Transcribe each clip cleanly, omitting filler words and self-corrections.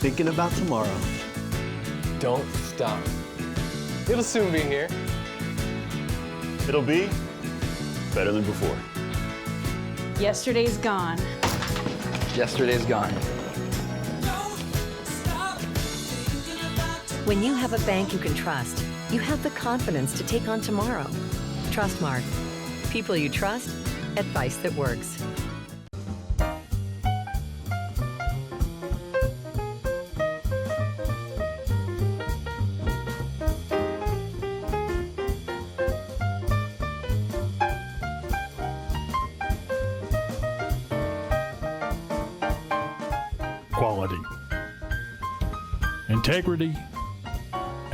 thinking about tomorrow. Don't stop. It'll soon be here. It'll be better than before. Yesterday's gone. Yesterday's gone. When you have a bank you can trust, you have the confidence to take on tomorrow. Trustmark. People you trust, advice that works. Quality, integrity,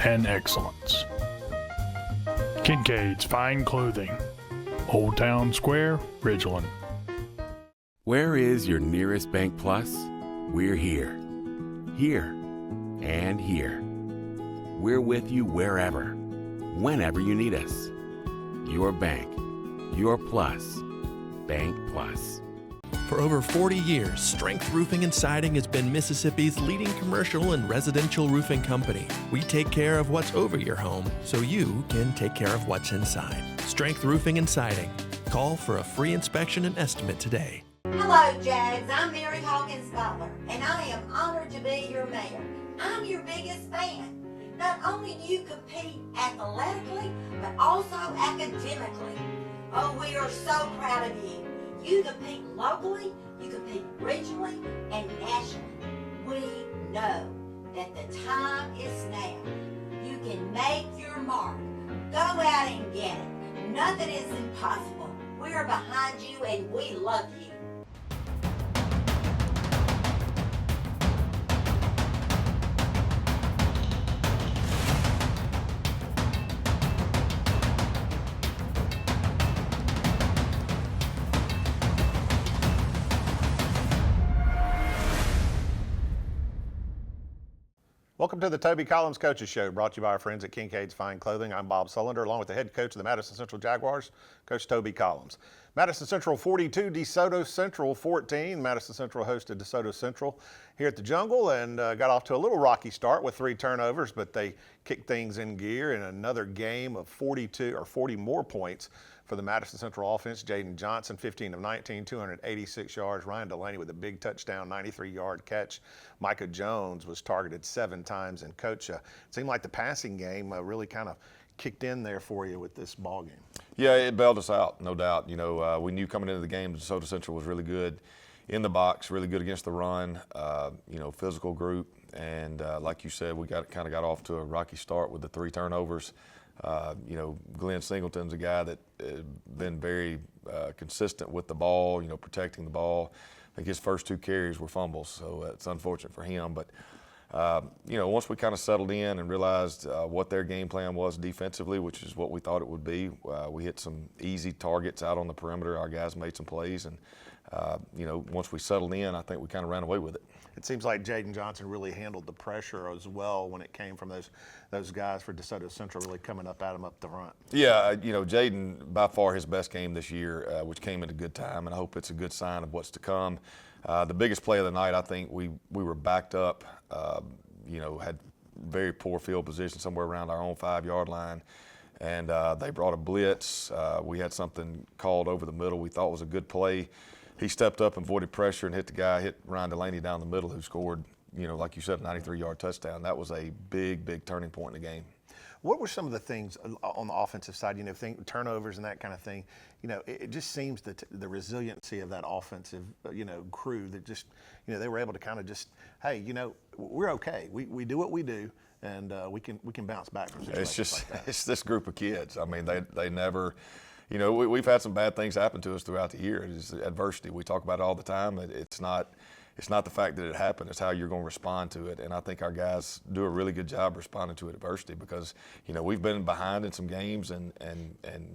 and excellence. Kincaid's Fine Clothing, Old Town Square, Ridgeland. Where is your nearest Bank Plus? We're here. Here. And here. We're with you wherever, whenever you need us. Your bank. Your plus. Bank Plus. For over 40 years, Strength Roofing and Siding has been Mississippi's leading commercial and residential roofing company. We take care of what's over your home so you can take care of what's inside. Strength Roofing and Siding. Call for a free inspection and estimate today. Hello, Jags. I'm Mary Hawkins Butler, and I am honored to be your mayor. I'm your biggest fan. Not only do you compete athletically, but also academically. Oh, we are so proud of you. You compete locally, you compete regionally, and nationally. We know that the time is now. You can make your mark. Go out and get it. Nothing is impossible. We are behind you and we love you. Welcome to the Toby Collins Coaches Show, brought to you by our friends at Kincaid's Fine Clothing. I'm Bob Sullender, along with the head coach of the Madison Central Jaguars, Coach Toby Collins. Madison Central 42, Desoto Central 14. Madison Central hosted Desoto Central here at the Jungle and got off to a little rocky start with 3 turnovers, but they kicked things in gear in another game of 42 or 40 more points for the Madison Central offense. Jaden Johnson, 15 of 19, 286 yards. Ryan Delaney with a big touchdown, 93-yard catch. Micah Jones was targeted 7 times. And Coach, it seemed like the passing game really kind of kicked in there for you with this ball game. Yeah, it bailed us out, no doubt. You know, we knew coming into the game DeSoto Central was really good in the box, really good against the run, you know, physical group. And like you said, we kind of got off to a rocky start with the 3 turnovers. You know, Glenn Singleton's a guy that been very consistent with the ball, you know, protecting the ball. I think his first 2 carries were fumbles, so it's unfortunate for him. But, you know, once we kind of settled in and realized what their game plan was defensively, which is what we thought it would be, we hit some easy targets out on the perimeter. Our guys made some plays, and, you know, once we settled in, I think we kind of ran away with it. It seems like Jaden Johnson really handled the pressure as well when it came from those guys for DeSoto Central really coming up at him up the front. Yeah, you know, Jaden, by far his best game this year, which came at a good time, and I hope it's a good sign of what's to come. The biggest play of the night, I think we were backed up, you know, had very poor field position somewhere around our own 5-yard line, and they brought a blitz. We had something called over the middle we thought was a good play. He stepped up and avoided pressure and hit Ryan Delaney down the middle, who scored, you know, like you said, a 93-yard touchdown. That was a big, big turning point in the game. What were some of the things on the offensive side, you know, turnovers and that kind of thing? You know, it just seems that the resiliency of that offensive, you know, crew that just, you know, they were able to kind of just, hey, you know, we're okay. We do what we do, and we can bounce back from situations like that. It's this group of kids. I mean, they never. You know, we've had some bad things happen to us throughout the year. It's adversity. We talk about it all the time. It's not the fact that it happened. It's how you're going to respond to it. And I think our guys do a really good job responding to adversity because, you know, we've been behind in some games and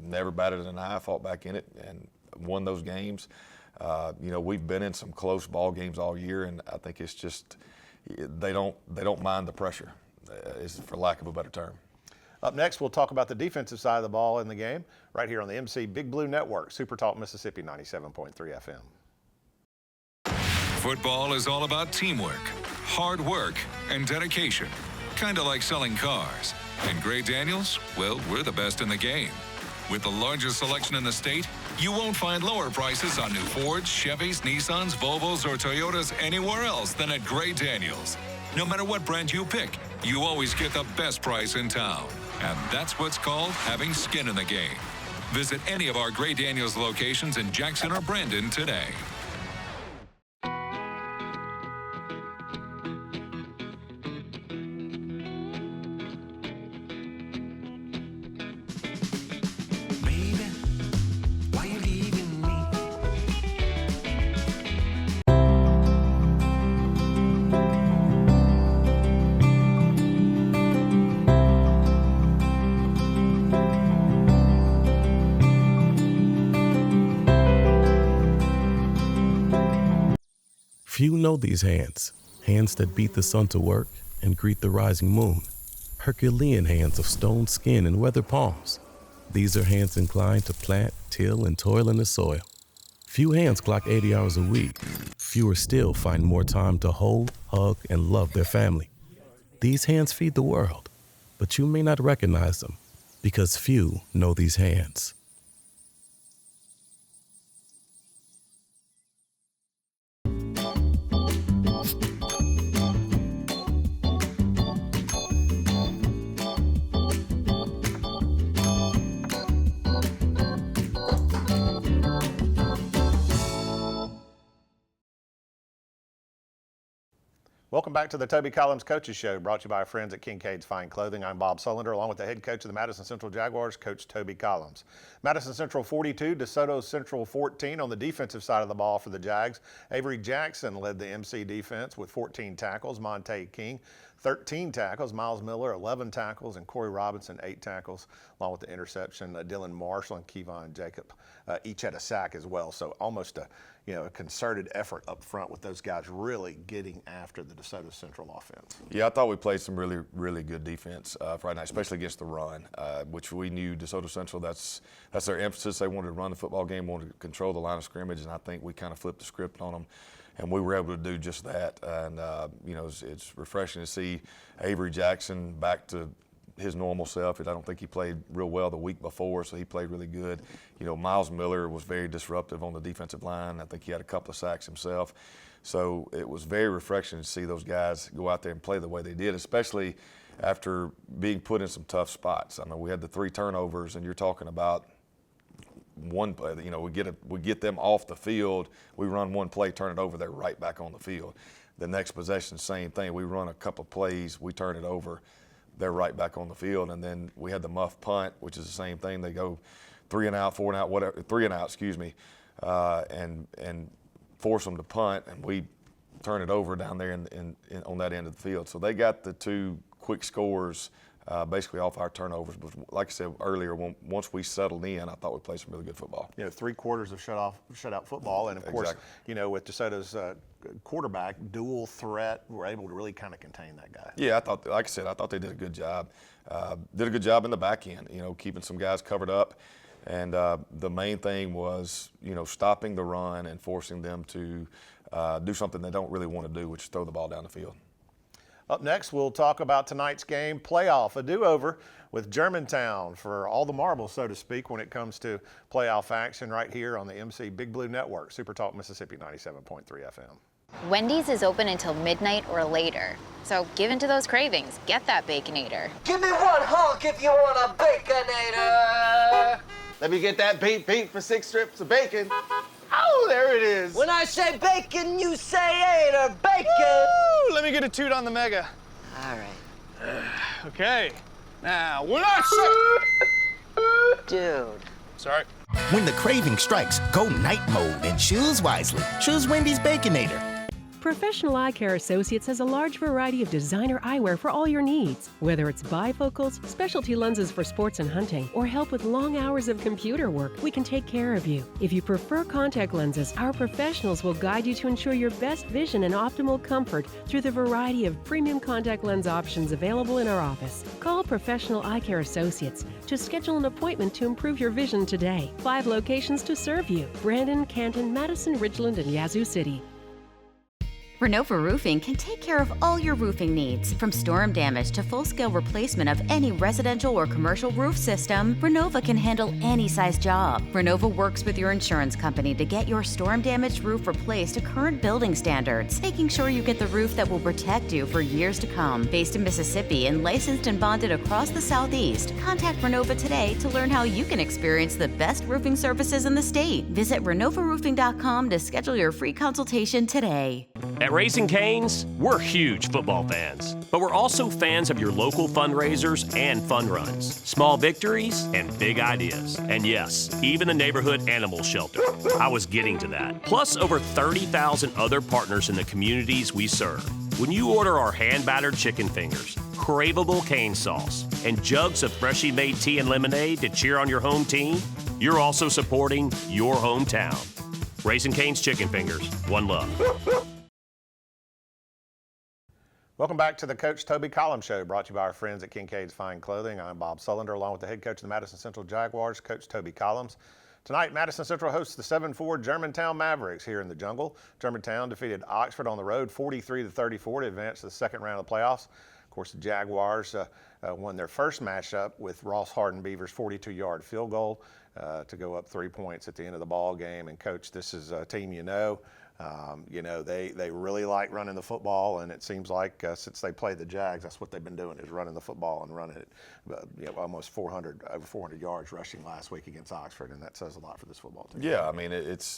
never batted an eye, fought back in it, and won those games. You know, we've been in some close ball games all year, and I think it's just they don't mind the pressure, is for lack of a better term. Up next, we'll talk about the defensive side of the ball in the game right here on the MC Big Blue Network, Super Talk Mississippi 97.3 FM. Football is all about teamwork, hard work and dedication. Kind of like selling cars. And Gray Daniels, well, we're the best in the game. With the largest selection in the state, you won't find lower prices on new Fords, Chevys, Nissans, Volvos, or Toyotas anywhere else than at Gray Daniels. No matter what brand you pick, you always get the best price in town. And that's what's called having skin in the game. Visit any of our Gray Daniels locations in Jackson or Brandon today. Few know these hands, hands that beat the sun to work and greet the rising moon. Herculean hands of stone skin and weathered palms. These are hands inclined to plant, till, and toil in the soil. Few hands clock 80 hours a week. Fewer still find more time to hold, hug, and love their family. These hands feed the world, but you may not recognize them because few know these hands. Welcome back to the Toby Collins Coaches Show, brought to you by our friends at Kincaid's Fine Clothing. I'm Bob Sullender, along with the head coach of the Madison Central Jaguars, Coach Toby Collins. Madison Central 42, Desoto Central 14 on the defensive side of the ball for the Jags. Avery Jackson led the MC defense with 14 tackles. Monte King, 13 tackles. Miles Miller, 11 tackles. And Corey Robinson, 8 tackles, along with the interception. Dylan Marshall and Kevon Jacob each had a sack as well. So almost a concerted effort up front with those guys really getting after the DeSoto Central offense. Yeah, I thought we played some really, really good defense Friday night, especially against the run, which we knew DeSoto Central, that's their emphasis. They wanted to run the football game, wanted to control the line of scrimmage, and I think we kind of flipped the script on them, and we were able to do just that. And, it's refreshing to see Avery Jackson back to his normal self. I don't think he played real well the week before, so he played really good. Miles Miller was very disruptive on the defensive line. I think he had a couple of sacks himself. So it was very refreshing to see those guys go out there and play the way they did, especially after being put in some tough spots. I mean, we had the 3 turnovers, and you're talking about one play. We get them off the field. We run one play, turn it over, they're right back on the field. The next possession, same thing. We run a couple of plays, we turn it over, they're right back on the field. And then we had the muff punt, which is the same thing. They go 3 and out, 4 and out, whatever, 3 and out, and force them to punt, and we turn it over down there on that end of the field. So they got the 2 quick scores basically off our turnovers. But like I said earlier, once we settled in, I thought we played some really good football. 3 quarters of shutout football, and of course, with DeSoto's quarterback, dual threat, we're able to really kind of contain that guy. Yeah, I thought they did a good job. Did a good job in the back end, keeping some guys covered up. And the main thing was, stopping the run and forcing them to do something they don't really want to do, which is throw the ball down the field. Up next, we'll talk about tonight's game, playoff, a do-over with Germantown for all the marbles, so to speak, when it comes to playoff action right here on the MC Big Blue Network, Super Talk Mississippi 97.3 FM. Wendy's is open until midnight or later, so give in to those cravings. Get that Baconator. Give me one honk if you want a Baconator. Let me get that beep for 6 strips of bacon. Oh, there it is. When I say bacon, you say Ader. Bacon. Woo! Let me get a toot on the mega. All right. Okay. Now, when I say... Dude. Sorry. When the craving strikes, go night mode and choose wisely. Choose Wendy's Baconator. Professional Eye Care Associates has a large variety of designer eyewear for all your needs. Whether it's bifocals, specialty lenses for sports and hunting, or help with long hours of computer work, we can take care of you. If you prefer contact lenses, our professionals will guide you to ensure your best vision and optimal comfort through the variety of premium contact lens options available in our office. Call Professional Eye Care Associates to schedule an appointment to improve your vision today. 5 locations to serve you: Brandon, Canton, Madison, Ridgeland, and Yazoo City. Renova Roofing can take care of all your roofing needs. From storm damage to full-scale replacement of any residential or commercial roof system, Renova can handle any size job. Renova works with your insurance company to get your storm-damaged roof replaced to current building standards, making sure you get the roof that will protect you for years to come. Based in Mississippi and licensed and bonded across the Southeast, contact Renova today to learn how you can experience the best roofing services in the state. Visit renovaroofing.com to schedule your free consultation today. At Raising Cane's, we're huge football fans, but we're also fans of your local fundraisers and fun runs, small victories, and big ideas. And yes, even the neighborhood animal shelter. I was getting to that. Plus over 30,000 other partners in the communities we serve. When you order our hand-battered chicken fingers, craveable cane sauce, and jugs of freshly made tea and lemonade to cheer on your home team, you're also supporting your hometown. Raising Cane's Chicken Fingers, one love. Welcome back to the Coach Toby Collums Show, brought to you by our friends at Kincaid's Fine Clothing. I'm Bob Sullender, along with the head coach of the Madison Central Jaguars, Coach Toby Collums. Tonight, Madison Central hosts the 7-4 Germantown Mavericks here in the Jungle. Germantown defeated Oxford on the road 43-34 to advance to the second round of the playoffs. Of course, the Jaguars won their first matchup with Ross Hardin Beaver's 42-yard field goal to go up 3 points at the end of the ball game. And Coach, this is a team you know. They really like running the football, and it seems like since they played the Jags, that's what they've been doing, is running the football and running it. Almost over 400 yards rushing last week against Oxford, and that says a lot for this football team. Yeah, I mean,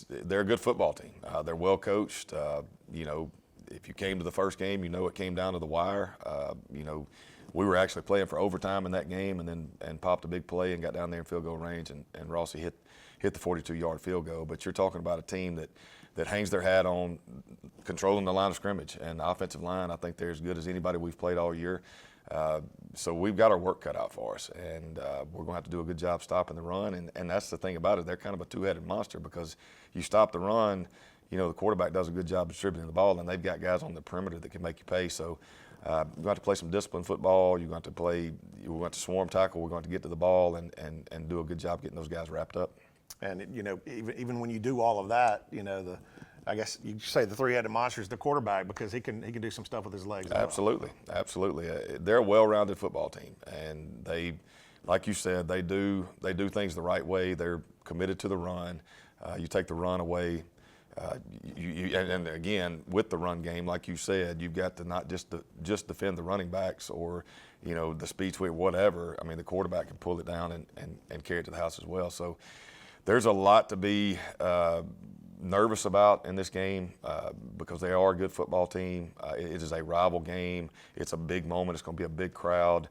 they're a good football team. They're well coached. If you came to the first game, it came down to the wire. We were actually playing for overtime in that game, and popped a big play and got down there in field goal range, and Rossi hit the 42-yard field goal. But you're talking about a team that hangs their hat on controlling the line of scrimmage. And the offensive line, I think they're as good as anybody we've played all year. So we've got our work cut out for us, and we're going to have to do a good job stopping the run. And that's the thing about it. They're kind of a two-headed monster, because you stop the run, the quarterback does a good job distributing the ball, and they've got guys on the perimeter that can make you pay. So you're going to have to play some disciplined football. You're going to we're going to swarm tackle. We're going to get to the ball and do a good job getting those guys wrapped up. And even when you do all of that, I guess you say the three-headed monster is the quarterback, because he can do some stuff with his legs. Absolutely. They're a well-rounded football team, and they, like you said, they do things the right way. They're committed to the run. You take the run away, and again with the run game, like you said, you've got to not just defend the running backs or the speed sweep, whatever. I mean, the quarterback can pull it down and carry it to the house as well. So there's a lot to be nervous about in this game because they are a good football team. It is a rival game. It's a big moment. It's going to be a big crowd.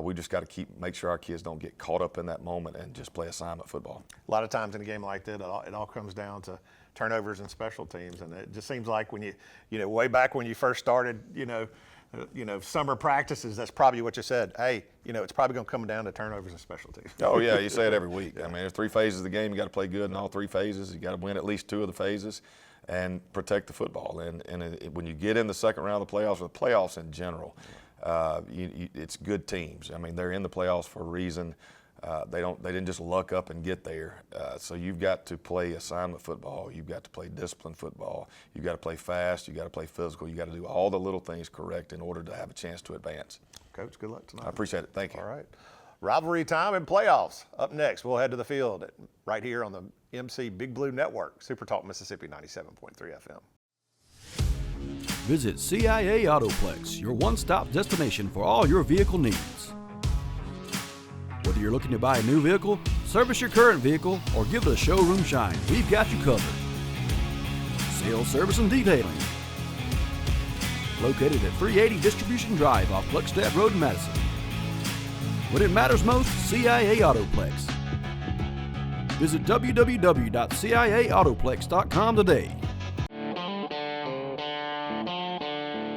We just got to make sure our kids don't get caught up in that moment and just play assignment football. A lot of times in a game like that, it all comes down to turnovers and special teams, and it just seems like when you way back when you first started, summer practices, that's probably what you said. Hey, it's probably going to come down to turnovers and special teams. Oh, yeah, you say it every week. I mean, there's 3 phases of the game. You got to play good in all 3 phases. You got to win at least 2 of the phases and protect the football. And when you get in the second round of the playoffs, or the playoffs in general, it's good teams. I mean, they're in the playoffs for a reason. They didn't just luck up and get there. So you've got to play assignment football. You've got to play disciplined football. You've got to play fast. You've got to play physical. You've got to do all the little things correct in order to have a chance to advance. Coach, good luck tonight. I appreciate it. Thank you. All right. Rivalry time and playoffs. Up next, we'll head to the field right here on the MC Big Blue Network, Super Talk Mississippi 97.3 FM. Visit CIA Autoplex, your one-stop destination for all your vehicle needs. Whether you're looking to buy a new vehicle, service your current vehicle, or give it a showroom shine, we've got you covered. Sales, service, and detailing. Located at 380 Distribution Drive off Gluckstadt Road in Madison. When it matters most, CIA Autoplex. Visit www.ciautoplex.com today.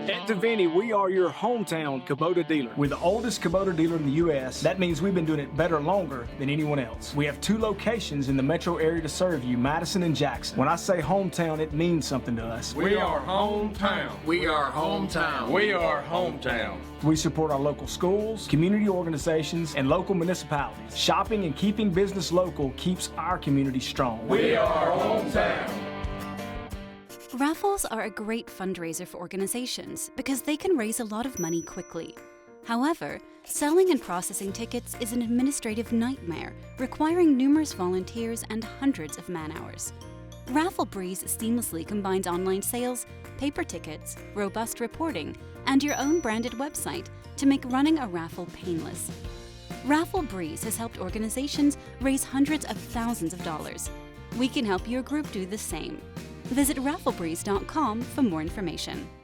At Davini, we are your hometown Kubota dealer. We're the oldest Kubota dealer in the U.S. That means we've been doing it better longer than anyone else. We have 2 locations in the metro area to serve you, Madison and Jackson. When I say hometown, it means something to us. We are hometown. We are hometown. We are hometown. We support our local schools, community organizations, and local municipalities. Shopping and keeping business local keeps our community strong. We are hometown. Raffles are a great fundraiser for organizations because they can raise a lot of money quickly. However, selling and processing tickets is an administrative nightmare, requiring numerous volunteers and hundreds of man-hours. Raffle-Breeze seamlessly combines online sales, paper tickets, robust reporting, and your own branded website to make running a raffle painless. Raffle-Breeze has helped organizations raise hundreds of thousands of dollars. We can help your group do the same. Visit rafflebreeze.com for more information.